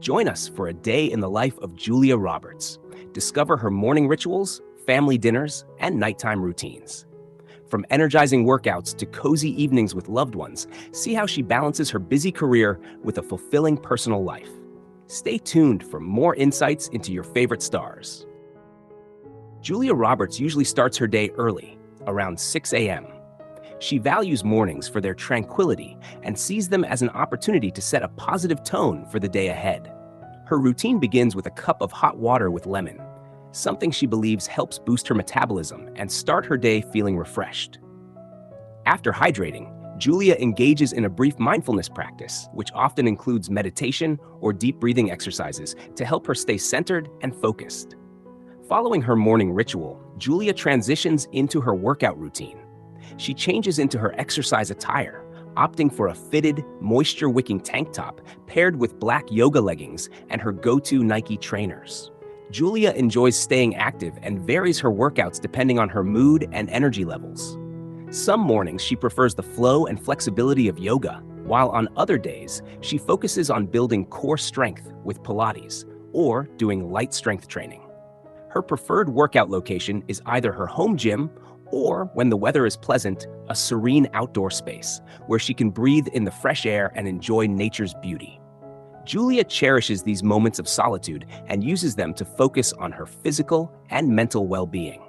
Join us for a day in the life of Julia Roberts. Discover her morning rituals, family dinners, and nighttime routines. From energizing workouts to cozy evenings with loved ones, see how she balances her busy career with a fulfilling personal life. Stay tuned for more insights into your favorite stars. Julia Roberts usually starts her day early, around 6 a.m. She values mornings for their tranquility and sees them as an opportunity to set a positive tone for the day ahead. Her routine begins with a cup of hot water with lemon, something she believes helps boost her metabolism and start her day feeling refreshed. After hydrating, Julia engages in a brief mindfulness practice, which often includes meditation or deep breathing exercises to help her stay centered and focused. Following her morning ritual, Julia transitions into her workout routine. She changes into her exercise attire, opting for a fitted, moisture-wicking tank top paired with black yoga leggings and her go-to Nike trainers. Julia enjoys staying active and varies her workouts depending on her mood and energy levels. Some mornings she prefers the flow and flexibility of yoga, while on other days she focuses on building core strength with Pilates or doing light strength training. Her preferred workout location is either her home gym or, when the weather is pleasant, a serene outdoor space where she can breathe in the fresh air and enjoy nature's beauty. Julia cherishes these moments of solitude and uses them to focus on her physical and mental well-being.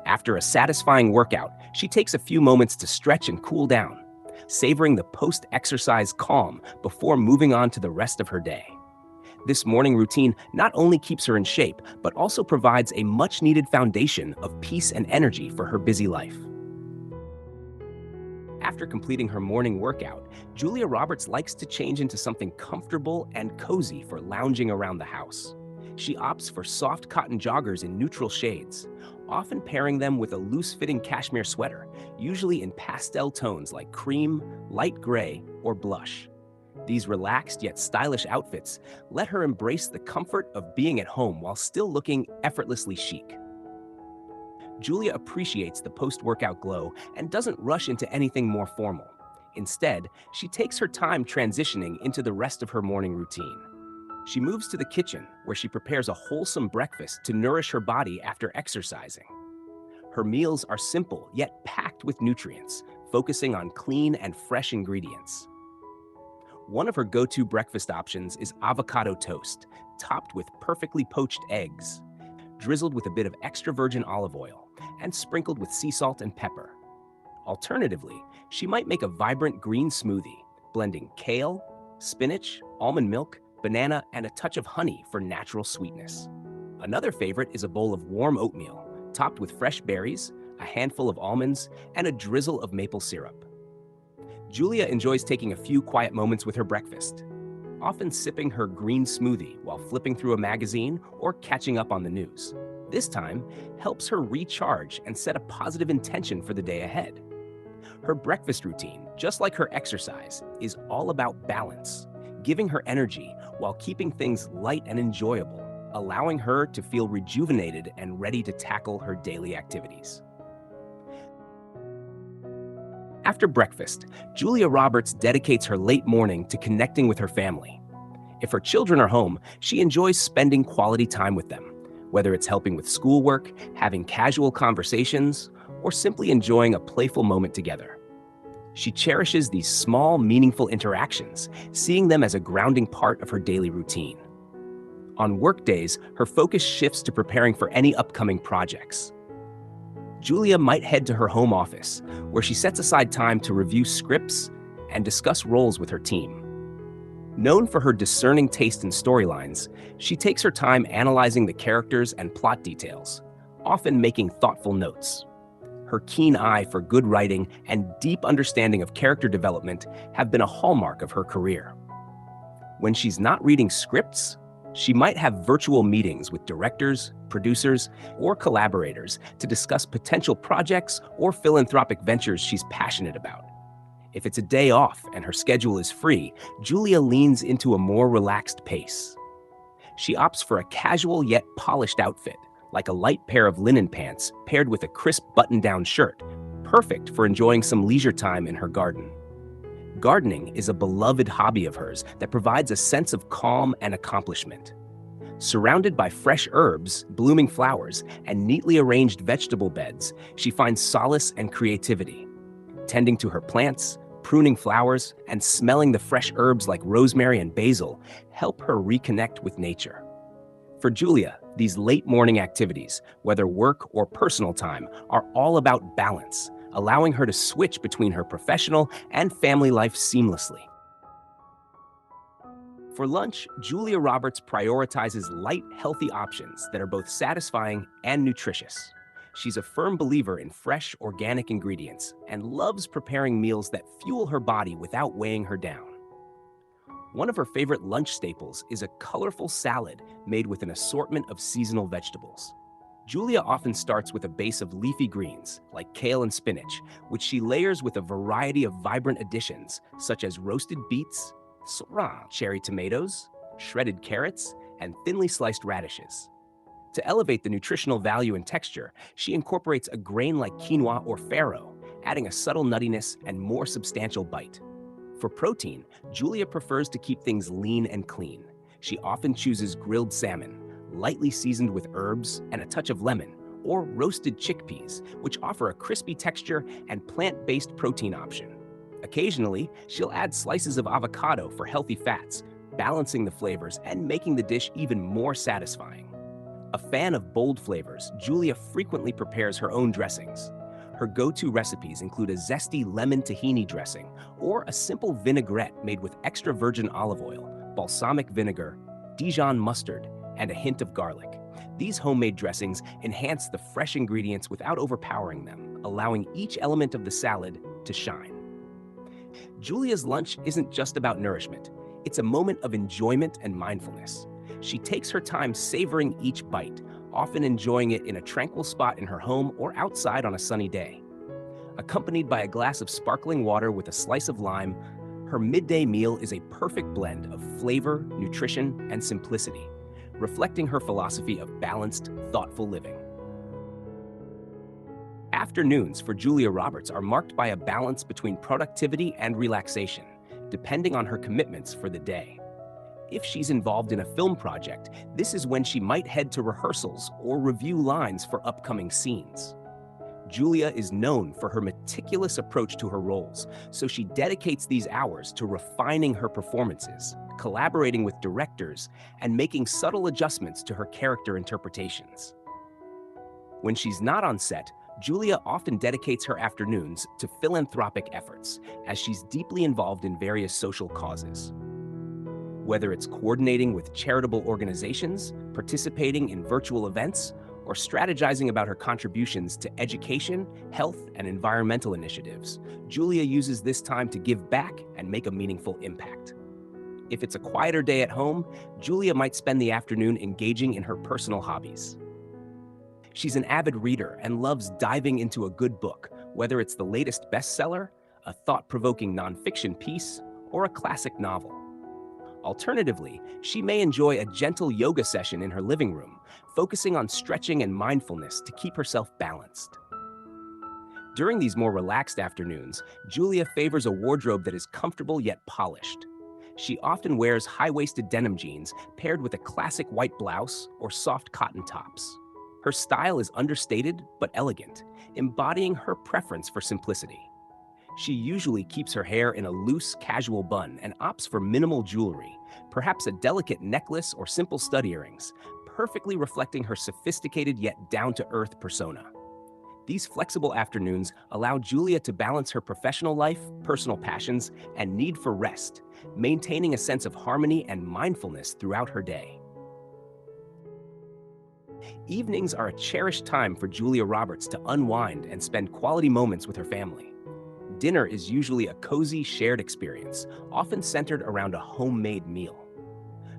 After a satisfying workout, she takes a few moments to stretch and cool down, savoring the post-exercise calm before moving on to the rest of her day. This morning routine not only keeps her in shape, but also provides a much-needed foundation of peace and energy for her busy life. After completing her morning workout, Julia Roberts likes to change into something comfortable and cozy for lounging around the house. She opts for soft cotton joggers in neutral shades, often pairing them with a loose-fitting cashmere sweater, usually in pastel tones like cream, light gray, or blush. These relaxed yet stylish outfits let her embrace the comfort of being at home while still looking effortlessly chic. Julia appreciates the post-workout glow and doesn't rush into anything more formal. Instead, she takes her time transitioning into the rest of her morning routine. She moves to the kitchen, where she prepares a wholesome breakfast to nourish her body after exercising. Her meals are simple yet packed with nutrients, focusing on clean and fresh ingredients. One of her go-to breakfast options is avocado toast, topped with perfectly poached eggs, drizzled with a bit of extra virgin olive oil, and sprinkled with sea salt and pepper. Alternatively, she might make a vibrant green smoothie, blending kale, spinach, almond milk, banana, and a touch of honey for natural sweetness. Another favorite is a bowl of warm oatmeal, topped with fresh berries, a handful of almonds, and a drizzle of maple syrup. Julia enjoys taking a few quiet moments with her breakfast, often sipping her green smoothie while flipping through a magazine or catching up on the news. This time helps her recharge and set a positive intention for the day ahead. Her breakfast routine, just like her exercise, is all about balance, giving her energy while keeping things light and enjoyable, allowing her to feel rejuvenated and ready to tackle her daily activities. After breakfast, Julia Roberts dedicates her late morning to connecting with her family. If her children are home, she enjoys spending quality time with them, whether it's helping with schoolwork, having casual conversations, or simply enjoying a playful moment together. She cherishes these small, meaningful interactions, seeing them as a grounding part of her daily routine. On work days, her focus shifts to preparing for any upcoming projects. Julia might head to her home office, where she sets aside time to review scripts and discuss roles with her team. Known for her discerning taste in storylines, she takes her time analyzing the characters and plot details, often making thoughtful notes. Her keen eye for good writing and deep understanding of character development have been a hallmark of her career. When she's not reading scripts, she might have virtual meetings with directors, producers, or collaborators to discuss potential projects or philanthropic ventures she's passionate about. If it's a day off and her schedule is free, Julia leans into a more relaxed pace. She opts for a casual yet polished outfit, like a light pair of linen pants paired with a crisp button-down shirt, perfect for enjoying some leisure time in her garden. Gardening is a beloved hobby of hers that provides a sense of calm and accomplishment. Surrounded by fresh herbs, blooming flowers, and neatly arranged vegetable beds, she finds solace and creativity. Tending to her plants, pruning flowers, and smelling the fresh herbs like rosemary and basil help her reconnect with nature. For Julia, these late morning activities, whether work or personal time, are all about balance, allowing her to switch between her professional and family life seamlessly. For lunch, Julia Roberts prioritizes light, healthy options that are both satisfying and nutritious. She's a firm believer in fresh, organic ingredients and loves preparing meals that fuel her body without weighing her down. One of her favorite lunch staples is a colorful salad made with an assortment of seasonal vegetables. Julia often starts with a base of leafy greens, like kale and spinach, which she layers with a variety of vibrant additions, such as roasted beets, cherry tomatoes, shredded carrots, and thinly sliced radishes. To elevate the nutritional value and texture, she incorporates a grain like quinoa or farro, adding a subtle nuttiness and more substantial bite. For protein, Julia prefers to keep things lean and clean. She often chooses grilled salmon, lightly seasoned with herbs and a touch of lemon, or roasted chickpeas, which offer a crispy texture and plant-based protein option. Occasionally, she'll add slices of avocado for healthy fats, balancing the flavors and making the dish even more satisfying. A fan of bold flavors, Julia frequently prepares her own dressings. Her go-to recipes include a zesty lemon tahini dressing or a simple vinaigrette made with extra virgin olive oil, balsamic vinegar, Dijon mustard, and a hint of garlic. These homemade dressings enhance the fresh ingredients without overpowering them, allowing each element of the salad to shine. Julia's lunch isn't just about nourishment. It's a moment of enjoyment and mindfulness. She takes her time savoring each bite, often enjoying it in a tranquil spot in her home or outside on a sunny day. Accompanied by a glass of sparkling water with a slice of lime, her midday meal is a perfect blend of flavor, nutrition, and simplicity, reflecting her philosophy of balanced, thoughtful living. Afternoons for Julia Roberts are marked by a balance between productivity and relaxation, depending on her commitments for the day. If she's involved in a film project, this is when she might head to rehearsals or review lines for upcoming scenes. Julia is known for her meticulous approach to her roles, so she dedicates these hours to refining her performances, collaborating with directors, and making subtle adjustments to her character interpretations. When she's not on set, Julia often dedicates her afternoons to philanthropic efforts, as she's deeply involved in various social causes. Whether it's coordinating with charitable organizations, participating in virtual events, or strategizing about her contributions to education, health, and environmental initiatives, Julia uses this time to give back and make a meaningful impact. If it's a quieter day at home, Julia might spend the afternoon engaging in her personal hobbies. She's an avid reader and loves diving into a good book, whether it's the latest bestseller, a thought-provoking nonfiction piece, or a classic novel. Alternatively, she may enjoy a gentle yoga session in her living room, focusing on stretching and mindfulness to keep herself balanced. During these more relaxed afternoons, Julia favors a wardrobe that is comfortable yet polished. She often wears high-waisted denim jeans paired with a classic white blouse or soft cotton tops. Her style is understated but elegant, embodying her preference for simplicity. She usually keeps her hair in a loose, casual bun and opts for minimal jewelry, perhaps a delicate necklace or simple stud earrings, perfectly reflecting her sophisticated yet down-to-earth persona. These flexible afternoons allow Julia to balance her professional life, personal passions, and need for rest, maintaining a sense of harmony and mindfulness throughout her day. Evenings are a cherished time for Julia Roberts to unwind and spend quality moments with her family. Dinner is usually a cozy, shared experience, often centered around a homemade meal.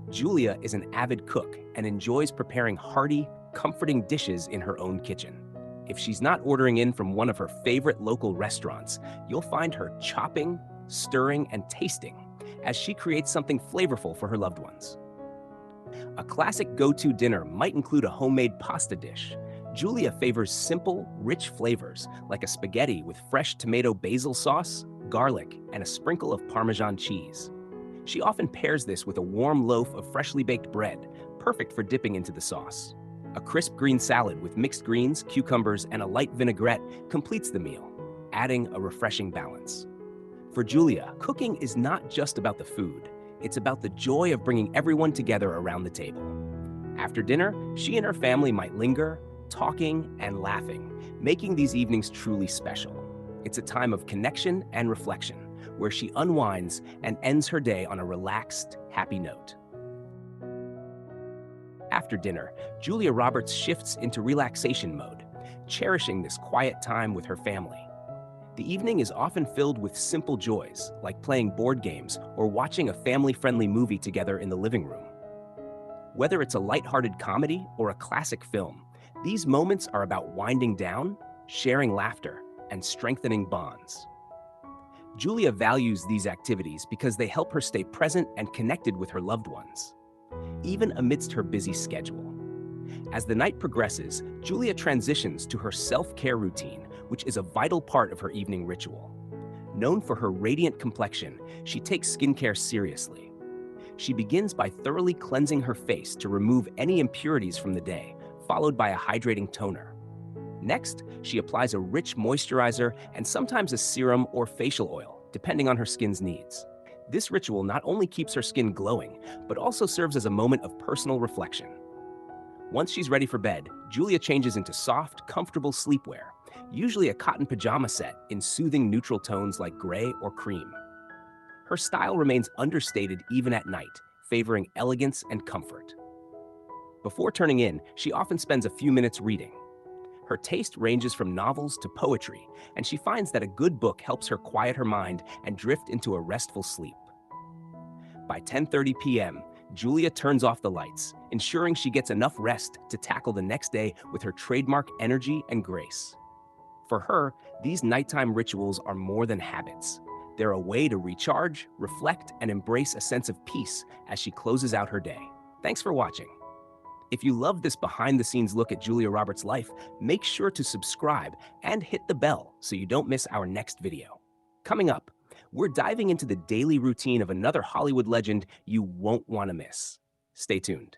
Julia is an avid cook and enjoys preparing hearty, comforting dishes in her own kitchen. If she's not ordering in from one of her favorite local restaurants, you'll find her chopping, stirring, and tasting as she creates something flavorful for her loved ones. A classic go-to dinner might include a homemade pasta dish. Julia favors simple, rich flavors like a spaghetti with fresh tomato basil sauce, garlic, and a sprinkle of Parmesan cheese. She often pairs this with a warm loaf of freshly baked bread, perfect for dipping into the sauce. A crisp green salad with mixed greens, cucumbers, and a light vinaigrette completes the meal, adding a refreshing balance. For Julia, cooking is not just about the food, it's about the joy of bringing everyone together around the table. After dinner, she and her family might linger, talking and laughing, making these evenings truly special. It's a time of connection and reflection, where she unwinds and ends her day on a relaxed, happy note. After dinner, Julia Roberts shifts into relaxation mode, cherishing this quiet time with her family. The evening is often filled with simple joys, like playing board games or watching a family-friendly movie together in the living room. Whether it's a lighthearted comedy or a classic film, these moments are about winding down, sharing laughter, and strengthening bonds. Julia values these activities because they help her stay present and connected with her loved ones, even amidst her busy schedule. As the night progresses, Julia transitions to her self-care routine, which is a vital part of her evening ritual. Known for her radiant complexion, she takes skincare seriously. She begins by thoroughly cleansing her face to remove any impurities from the day, followed by a hydrating toner. Next, she applies a rich moisturizer and sometimes a serum or facial oil, depending on her skin's needs. This ritual not only keeps her skin glowing, but also serves as a moment of personal reflection. Once she's ready for bed, Julia changes into soft, comfortable sleepwear, usually a cotton pajama set in soothing neutral tones like gray or cream. Her style remains understated even at night, favoring elegance and comfort. Before turning in, she often spends a few minutes reading. Her taste ranges from novels to poetry, and she finds that a good book helps her quiet her mind and drift into a restful sleep. By 10:30 p.m., Julia turns off the lights, ensuring she gets enough rest to tackle the next day with her trademark energy and grace. For her, these nighttime rituals are more than habits. They're a way to recharge, reflect, and embrace a sense of peace as she closes out her day. Thanks for watching. If you love this behind-the-scenes look at Julia Roberts' life, make sure to subscribe and hit the bell so you don't miss our next video. Coming up, we're diving into the daily routine of another Hollywood legend you won't want to miss. Stay tuned.